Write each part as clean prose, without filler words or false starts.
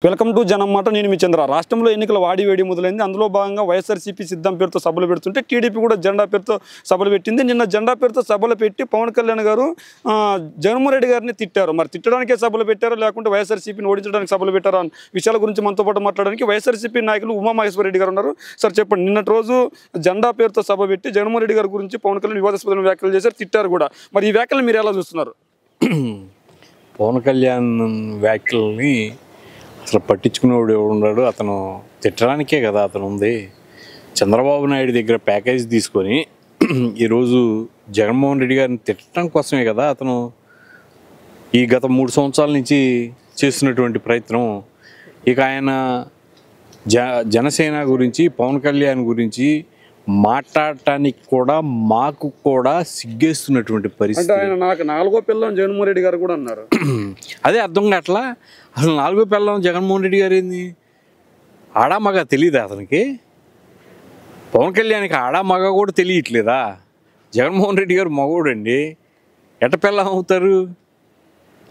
Welcome to జనం మాట. నేను మీ చంద్ర. రాష్ట్రంలో ఎన్నికల వాడివేడి మొదలైంది. అందులో భాగంగా వైఎస్ఆర్సీపీ సిద్ధం పేరుతో సభలు పెడుతుంటే టీడీపీ కూడా జెండా పేరుతో సభలు పెట్టింది. నిన్న జెండా పేరుతో సభలు పెట్టి పవన్ కళ్యాణ్ గారు జగన్మోహన్ రెడ్డి గారిని తిట్టారు. మరి తిట్టడానికే సభలు పెట్టారో లేకుంటే వైఎస్ఆర్సీపీని ఓడించడానికి సభలు పెట్టారా అన్న విషయాల గురించి మనతో పాటు మాట్లాడడానికి వైఎస్ఆర్సీపీ నాయకులు ఉమామహేశ్వర రెడ్డి గారు ఉన్నారు. సార్ చెప్పండి, నిన్నటి రోజు జెండా పేరుతో సభ పెట్టి జగన్మోహన్ రెడ్డి గారి గురించి పవన్ కళ్యాణ్ వివాదాస్పదమైన వ్యాఖ్యలు చేశారు, తిట్టారు కూడా. మరి ఈ వ్యాఖ్యలు మీరు ఎలా చూస్తున్నారు? పవన్ కళ్యాణ్ వ్యాఖ్యల్ని అసలు పట్టించుకునేవాడు ఎవడు ఉన్నాడు? అతను తిట్టడానికే కదా అతను ఉంది. చంద్రబాబు నాయుడు దగ్గర ప్యాకేజ్ తీసుకొని ఈరోజు జగన్మోహన్ రెడ్డి గారిని తిట్టడం కోసమే కదా అతను ఈ గత 3 సంవత్సరాల నుంచి చేస్తున్నటువంటి ప్రయత్నం. ఇక ఆయన జనసేన గురించి, పవన్ కళ్యాణ్ గురించి మాట్లాడటానికి కూడా మాకు కూడా సిగ్గేస్తున్నటువంటి పరిస్థితి. ఆయన నాకు 4వ పిల్లం జగన్మోహన్ రెడ్డి గారు కూడా అన్నారు. అదే అర్థం కావట్లా. అసలు 4వ పిల్లం జగన్మోహన్ రెడ్డి గారు ఏంది? ఆడా మగ తెలియదా అతనికి? పవన్ కళ్యాణ్కి ఆడా మగ కూడా తెలియట్లేదా? జగన్మోహన్ రెడ్డి గారు మగోడండి, ఎట పిల్లం అవుతారు?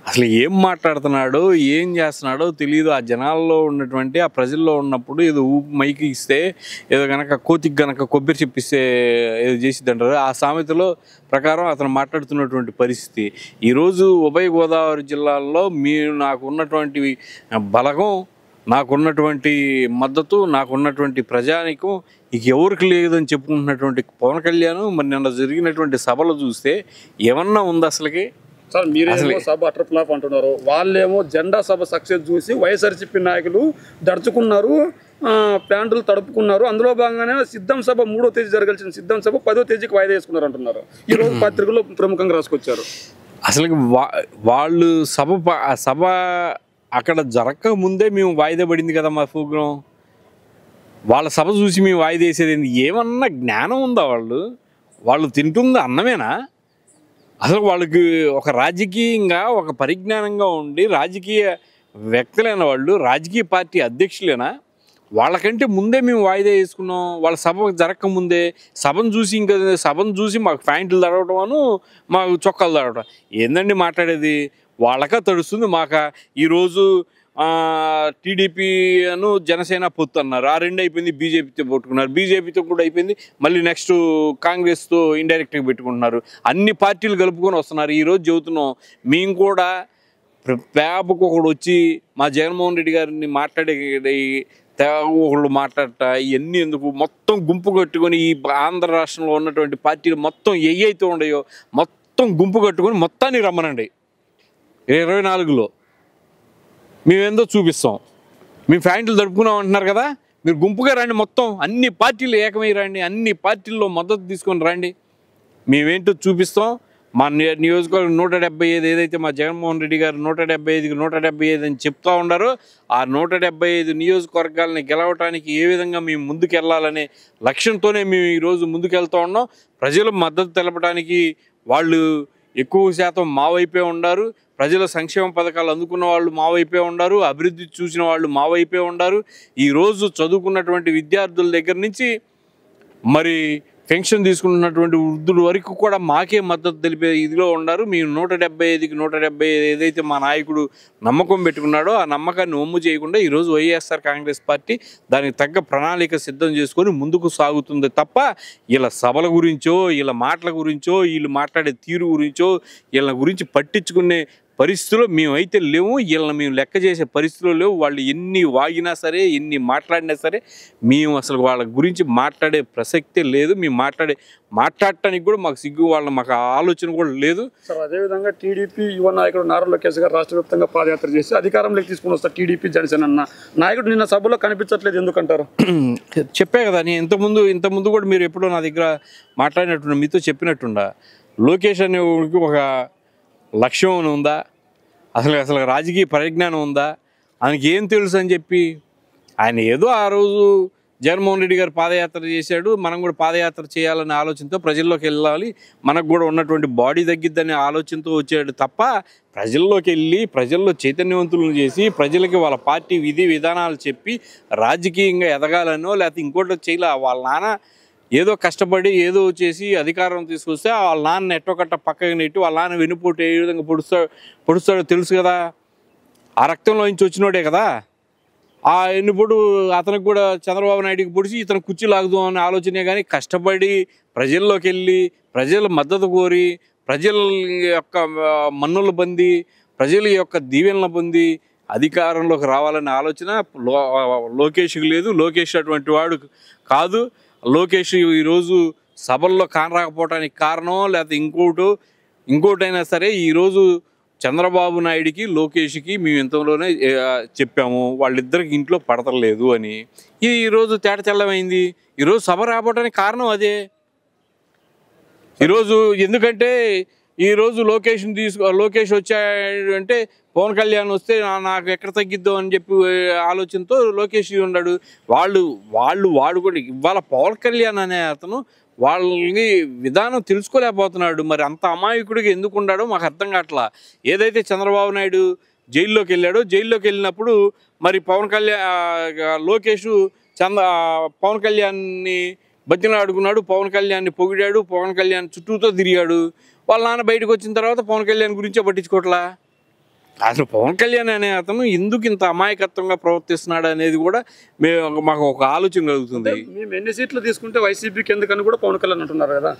అసలు ఏం మాట్లాడుతున్నాడో ఏం చేస్తున్నాడో తెలియదు. ఆ జనాల్లో ఉన్నటువంటి ఆ ప్రజల్లో ఉన్నప్పుడు ఏదో మైకి ఇస్తే ఏదో కనుక కోతికి కనుక కొబ్బరి చెప్పిస్తే ఏదో చేసిద్ది అంటారు. ఆ సామెతలో ప్రకారం అతను మాట్లాడుతున్నటువంటి పరిస్థితి. ఈరోజు ఉభయ గోదావరి జిల్లాల్లో నాకు ఉన్నటువంటి బలగం, నాకున్నటువంటి మద్దతు, నాకున్నటువంటి ప్రజానికం ఇక ఎవరికి లేదని చెప్పుకుంటున్నటువంటి పవన్ కళ్యాణ్ మరి నిన్న జరిగినటువంటి సభలు చూస్తే ఏమన్నా ఉంది అసలుకి? సార్ మీరేమో సభ అటర్ ఫ్లాప్ అంటున్నారు, వాళ్ళేమో జెండా సభ సక్సెస్ చూసి వైఎస్ఆర్సీపీ నాయకులు దడుచుకున్నారు, ప్యాంటులు తడుపుకున్నారు. అందులో భాగంగానే సిద్ధం సభ 3వ తేదీ జరగాల్సిన సిద్ధం సభ 10వ తేదీకి వాయిదా వేసుకున్నారు అంటున్నారు. ఈరోజు పత్రికలో ప్రముఖంగా రాసుకొచ్చారు. అసలు వాళ్ళు సభ అక్కడ జరగక ముందే మేము వాయిదా పడింది కదా మా ప్రోగ్రాం. వాళ్ళ సభ చూసి మేము వాయిదా వేసేది ఏమన్నా జ్ఞానం ఉందా? వాళ్ళు తింటుంది అన్నమేనా? అసలు వాళ్ళకి ఒక రాజకీయంగా ఒక పరిజ్ఞానంగా ఉండి రాజకీయ వ్యక్తులైన వాళ్ళు, రాజకీయ పార్టీ అధ్యక్షులేనా? వాళ్ళకంటే ముందే మేము వాయిదా వేసుకున్నాం. వాళ్ళ సభ జరగక ముందే సభను చూసి మాకు ప్యాంట్లు తడవటం, మాకు చొక్కాలు తడవటం ఏందండి మాట్లాడేది? వాళ్ళకా తడుస్తుంది మాకా? ఈరోజు టీడీపీ అను జనసేన పొత్తు అన్నారు, ఆ 2 అయిపోయింది. బీజేపీతో పెట్టుకున్నారు, బీజేపీతో కూడా అయిపోయింది. మళ్ళీ నెక్స్ట్ కాంగ్రెస్తో ఇండైరెక్ట్గా పెట్టుకుంటున్నారు. అన్ని పార్టీలు కలుపుకొని వస్తున్నారు. ఈరోజు చెబుతున్నాం మేము కూడా పేపకు ఒకడు వచ్చి మా జగన్మోహన్ రెడ్డి గారిని ఒకళ్ళు మాట్లాడట ఇవన్నీ ఎందుకు? మొత్తం గుంపు కట్టుకొని ఈ ఆంధ్ర రాష్ట్రంలో ఉన్నటువంటి పార్టీలు మొత్తం అయితే ఉన్నాయో మొత్తం గుంపు కట్టుకొని మొత్తాన్ని రమ్మనండి. 24లో మేమేందో చూపిస్తాం. మేము ప్యాంట్లు తడుపుకున్నాం అంటున్నారు కదా, మీరు గుంపుగా రండి, మొత్తం అన్ని పార్టీలు ఏకమై రండి, అన్ని పార్టీల్లో మద్దతు తీసుకొని రండి, మేమేంటో చూపిస్తాం. మా నియోజకవర్గం 175 ఏదైతే మా జగన్మోహన్ రెడ్డి గారు 175కి 175 అని చెప్తా ఉన్నారో ఆ 175 నియోజకవర్గాలని గెలవటానికి ఏ విధంగా మేము ముందుకెళ్ళాలనే లక్ష్యంతోనే మేము ఈరోజు ముందుకెళ్తూ ఉన్నాం. ప్రజలు మద్దతు తెలపడానికి వాళ్ళు ఎక్కువ శాతం మా వైపే ఉన్నారు. ప్రజల సంక్షేమ పథకాలు అందుకున్న వాళ్ళు మా వైపే ఉన్నారు. అభివృద్ధి చూసిన వాళ్ళు మా వైపే ఉన్నారు. ఈరోజు చదువుకున్నటువంటి విద్యార్థుల దగ్గర నుంచి మరి పెన్షన్ తీసుకున్నటువంటి వృద్ధుల వరకు కూడా మాకే మద్దతు తెలిపే ఇదిలో ఉన్నారు. మేము 175కి 175 ఏదైతే మా నాయకుడు నమ్మకం పెట్టుకున్నాడో ఆ నమ్మకాన్ని ఒమ్ము చేయకుండా ఈరోజు వైఎస్ఆర్ కాంగ్రెస్ పార్టీ దానికి తగ్గ ప్రణాళిక సిద్ధం చేసుకొని ముందుకు సాగుతుంది తప్ప వీళ్ళ సభల గురించో, వీళ్ళ మాటల గురించో, వీళ్ళు మాట్లాడే తీరు గురించో, వీళ్ళ గురించి పట్టించుకునే పరిస్థితుల్లో మేమైతే లేవు. వీళ్ళని మేము లెక్క చేసే పరిస్థితుల్లో లేవు. వాళ్ళు ఎన్ని వాగినా సరే, ఎన్ని మాట్లాడినా సరే మేము అసలు వాళ్ళ గురించి మాట్లాడే ప్రసక్తే లేదు. మేము మాట్లాడటానికి కూడా మాకు సిగ్గు, మాకు ఆలోచన కూడా లేదు. సార్ అదేవిధంగా టీడీపీ యువ నాయకుడు నారా లోకేష్ గారు రాష్ట్ర వ్యాప్తంగా పాదయాత్ర చేసి అధికారంలోకి తీసుకుని వస్తారు టీడీపీ జనసేన అన్న నాయకుడు నిన్న సభలో కనిపించట్లేదు, ఎందుకంటారు? చెప్పే కదా నేను ఇంతకుముందు కూడా మీరు ఎప్పుడో నా దగ్గర మాట్లాడినట్టుండ, మీతో చెప్పినట్టుండా. లోకేష్ అనే ఒక లక్ష్యం ఉందా? అసలు రాజకీయ పరిజ్ఞానం ఉందా? ఆయనకి ఏం తెలుసు అని చెప్పి ఆయన ఏదో ఆ రోజు జగన్మోహన్ రెడ్డి గారు పాదయాత్ర చేశాడు, మనం కూడా పాదయాత్ర చేయాలనే ఆలోచనతో ప్రజల్లోకి వెళ్ళాలి, మనకు కూడా ఉన్నటువంటి బాడీ తగ్గిద్దనే ఆలోచనతో వచ్చాడు తప్ప ప్రజల్లోకి వెళ్ళి ప్రజల్లో చైతన్యవంతులను చేసి ప్రజలకి వాళ్ళ పార్టీ విధానాలు చెప్పి రాజకీయంగా ఎదగాలనో లేకపోతే ఇంకోటి చేయాల వాళ్ళ నాన్న ఏదో కష్టపడి ఏదో చేసి అధికారం తీసుకొస్తే వాళ్ళ నాన్న ఎట్టొకట్ట పక్కకి నెట్టి వాళ్ళ నాన్న వెనుపోటు ఏ విధంగా పొడుస్తాడో తెలుసు కదా. ఆ రక్తంలో నుంచి వచ్చినోడే కదా. ఎన్నిపోటు అతనికి కూడా చంద్రబాబు నాయుడికి పొడిచి ఇతను కుర్చీ లాగుదాం అనే ఆలోచనే కానీ కష్టపడి ప్రజల్లోకి వెళ్ళి ప్రజల మద్దతు కోరి ప్రజల యొక్క మన్నులు పొంది ప్రజల యొక్క దీవెనలు పొంది అధికారంలోకి రావాలనే ఆలోచన లోకేష్కి లేదు. లోకేష్ అటువంటి వాడు కాదు. లోకేష్ ఈరోజు సభల్లో కానరాకపోవడానికి కారణం లేకపోతే ఇంకోటైనా సరే ఈరోజు చంద్రబాబు నాయుడికి లోకేష్కి మేము ఇంతలోనే చెప్పాము వాళ్ళిద్దరికి ఇంట్లో పడతలేదు అని. ఈరోజు తేట తెల్లమైంది. ఈరోజు సభ రాకపోవడానికి కారణం అదే. ఈరోజు ఎందుకంటే ఈరోజు లోకేష్ వచ్చాడు అంటే పవన్ కళ్యాణ్ వస్తే నాకు ఎక్కడ తగ్గిద్దాం అని చెప్పి ఆలోచనతో లోకేష్ ఉన్నాడు. వాళ్ళు కూడా ఇవాళ పవన్ కళ్యాణ్ అనే అతను వాళ్ళని విధానం తెలుసుకోలేకపోతున్నాడు. మరి అంత అమాయకుడిగా ఎందుకు ఉన్నాడో మాకు అర్థం కావట్లా. ఏదైతే చంద్రబాబు నాయుడు జైల్లోకి వెళ్ళాడో జైల్లోకి వెళ్ళినప్పుడు మరి లోకేష్ పవన్ కళ్యాణ్ని బతిలాడుకున్నాడు, పవన్ కళ్యాణ్ని పొగిడాడు, పవన్ కళ్యాణ్ చుట్టూతో తిరిగాడు. వాళ్ళ నాన్న బయటకు వచ్చిన తర్వాత పవన్ కళ్యాణ్ గురించే పట్టించుకోవట్లా. అసలు పవన్ కళ్యాణ్ అనే అతను ఎందుకు ఇంత అమాయకత్వంగా ప్రవర్తిస్తున్నాడు అనేది కూడా మాకు ఒక ఆలోచన కలుగుతుంది. మేము ఎన్ని సీట్లు తీసుకుంటే వైసీపీకి ఎందుకని కూడా పవన్ కళ్యాణ్ అంటున్నారు కదా.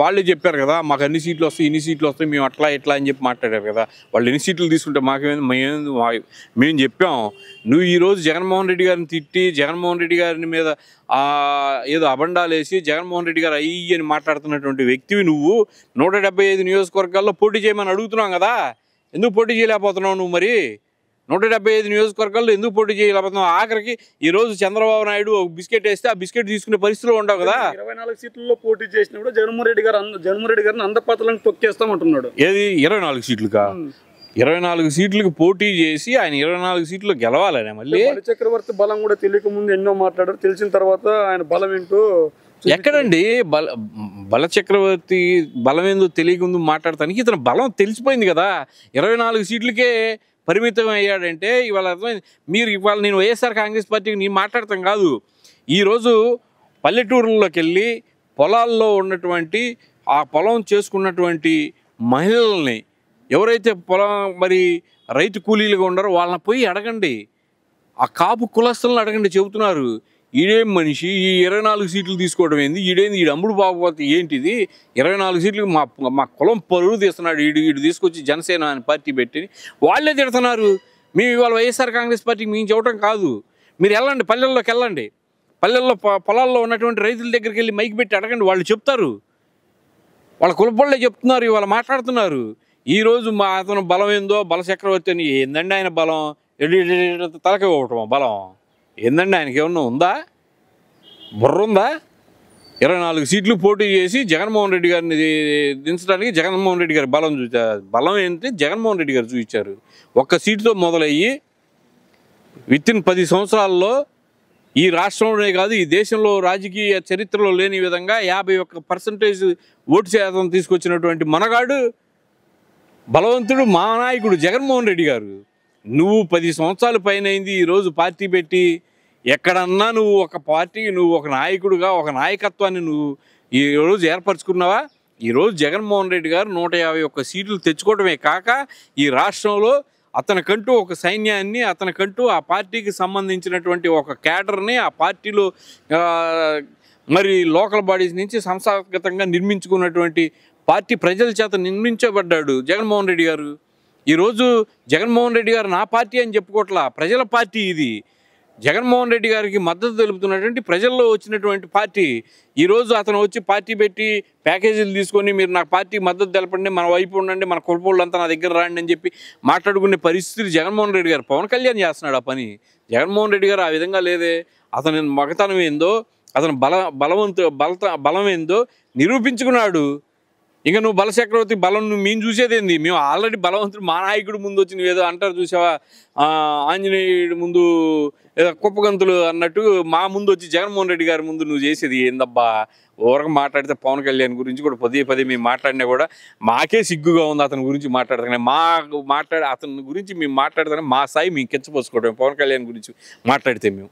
వాళ్ళే చెప్పారు కదా మాకు అన్ని సీట్లు వస్తాయి ఇన్ని సీట్లు వస్తాయి మేము అట్లా ఇట్లా అని చెప్పి మాట్లాడారు కదా. వాళ్ళు ఎన్ని సీట్లు తీసుకుంటే మేము చెప్పాం. నువ్వు ఈరోజు జగన్మోహన్ రెడ్డి గారిని తిట్టి జగన్మోహన్ రెడ్డి గారి మీద ఏదో అబండాలు వేసి జగన్మోహన్ రెడ్డి గారు అయ్యి అని మాట్లాడుతున్నటువంటి వ్యక్తివి నువ్వు 175 నియోజకవర్గాల్లో పోటీ చేయమని అడుగుతున్నాం కదా. ఎందుకు పోటీ చేయలేకపోతున్నావు నువ్వు? మరి 175 నియోజకవర్గాల్లో ఎందుకు పోటీ చేయలేకపోతున్నావు? ఆఖరికి ఈరోజు చంద్రబాబు నాయుడు ఒక బిస్కెట్ వేస్తే ఆ బిస్కెట్ తీసుకునే పరిస్థితిలో ఉండవు కదా. 24 సీట్లలో పోటీ చేసినప్పుడు జగన్మోహన్ రెడ్డి గారిని అందపాత్రలను తొక్కేస్తామంటున్నాడు. ఏది 24 సీట్లుగా? 24 సీట్లకు పోటీ చేసి ఆయన 24 సీట్లు గెలవాలనే మళ్ళీ చక్రవర్తి బలం కూడా తెలియక ముందు ఎన్నో మాట్లాడారు. తెలిసిన తర్వాత ఆయన బలం ఏంటో ఎక్కడండి బల చక్రవర్తి బలం ఏందో తెలియకుండా మాట్లాడటానికి ఇతను బలం తెలిసిపోయింది కదా. 24 సీట్లకే పరిమితం అయ్యాడంటే ఇవాళ అర్థమైంది. ఇవాళ నేను వైఎస్ఆర్ కాంగ్రెస్ పార్టీకి నేను మాట్లాడతాం కాదు. ఈరోజు పల్లెటూరుల్లోకి వెళ్ళి పొలాల్లో ఉన్నటువంటి ఆ పొలం చేసుకున్నటువంటి మహిళల్ని ఎవరైతే పొలం మరి రైతు కూలీలుగా ఉన్నారో వాళ్ళని పోయి అడగండి. ఆ కాపు కులస్తులను అడగండి. చెబుతున్నారు ఈడేం మనిషి ఈ 24 సీట్లు తీసుకోవడం ఏంది, ఈడేంది ఈడు అమ్ముడు బాగోపోతే ఏంటిది 24 సీట్లకు మా కులం పరువు తీస్తున్నాడు ఈడు తీసుకొచ్చి జనసేన అని పార్టీ పెట్టి వాళ్ళే తిడుతున్నారు. మేము ఇవాళ వైఎస్ఆర్ కాంగ్రెస్ పార్టీకి మేము చెప్పడం కాదు. మీరు వెళ్ళండి, పల్లెల్లోకి వెళ్ళండి, పల్లెల్లో పొలాల్లో ఉన్నటువంటి రైతుల దగ్గరికి వెళ్ళి మైక్ పెట్టి అడగండి. వాళ్ళు చెప్తారు. వాళ్ళ కులపళ్ళే చెప్తున్నారు, ఇవాళ మాట్లాడుతున్నారు. ఈరోజు అతను బలం ఏందో బల చక్రవర్తి అని ఏందండి ఆయన బలం? తలక ఇవ్వటం బలం ఏందండి? ఆయనకి ఏమన్నా ఉందా? బుర్ర ఉందా? 24 సీట్లు పోటీ చేసి జగన్మోహన్ రెడ్డి గారిని దించడానికి జగన్మోహన్ రెడ్డి గారి బలం చూచారు. బలం ఏంటి జగన్మోహన్ రెడ్డి గారు చూపించారు. ఒక్క సీటుతో మొదలయ్యి వితిన్ 10 సంవత్సరాల్లో ఈ రాష్ట్రంలోనే కాదు ఈ దేశంలో రాజకీయ చరిత్రలో లేని విధంగా 51% ఓటు శాతం తీసుకొచ్చినటువంటి మనగాడు బలవంతుడు మా నాయకుడు జగన్మోహన్ రెడ్డి గారు. నువ్వు 10 సంవత్సరాల పైన అయింది ఈరోజు పార్టీ పెట్టి ఎక్కడన్నా నువ్వు ఒక పార్టీ నువ్వు ఒక నాయకుడుగా ఒక నాయకత్వాన్ని నువ్వు ఈరోజు ఏర్పరచుకున్నావా? ఈరోజు జగన్మోహన్ రెడ్డి గారు 151 సీట్లు తెచ్చుకోవడమే కాక ఈ రాష్ట్రంలో అతనికంటూ ఒక సైన్యాన్ని అతనికంటూ ఆ పార్టీకి సంబంధించినటువంటి ఒక క్యాడర్ని ఆ పార్టీలో మరి లోకల్ బాడీస్ నుంచి సంస్థాగతంగా నిర్మించుకున్నటువంటి పార్టీ ప్రజల చేత నిర్మించబడ్డాడు జగన్మోహన్ రెడ్డి గారు. ఈరోజు జగన్మోహన్ రెడ్డి గారు నా పార్టీ అని చెప్పుకోవట్లా, ప్రజల పార్టీ ఇది. జగన్మోహన్ రెడ్డి గారికి మద్దతు తెలుపుతున్నటువంటి ప్రజల్లో వచ్చినటువంటి పార్టీ. ఈరోజు అతను వచ్చి పార్టీ పెట్టి ప్యాకేజీలు తీసుకొని మీరు నాకు పార్టీ మద్దతు తెలపండి, మన వైపు ఉండండి, మన కులపోళ్ళంతా నా దగ్గర రాండి అని చెప్పి మాట్లాడుకునే పరిస్థితి జగన్మోహన్ రెడ్డి గారు పవన్ కళ్యాణ్ చేస్తున్నాడు ఆ పని. జగన్మోహన్ రెడ్డి గారు ఆ విధంగా లేదే. అతని మగతనం ఏందో అతను బలం ఏందో నిరూపించుకున్నాడు. ఇంకా నువ్వు బలచక్రవర్తి బలం మేము చూసేదేంది? మేము ఆల్రెడీ బలవంతుడు మా నాయకుడు ముందు వచ్చి నువ్వు ఏదో అంటారు చూసావా, ఆంజనేయుడు ముందు ఏదో కుప్పగంతులు అన్నట్టు మా ముందు వచ్చి జగన్మోహన్ రెడ్డి గారి ముందు నువ్వు చేసేది ఏందబ్బా? ఊరక మాట్లాడితే పవన్ కళ్యాణ్ గురించి కూడా పదే మేము మాట్లాడినా కూడా మాకే సిగ్గుగా ఉంది అతని గురించి మాట్లాడతానే. అతని గురించి మేము మాట్లాడతానే మా స్థాయి మేము కించపోసుకోవడం పవన్ కళ్యాణ్ గురించి మాట్లాడితే మేము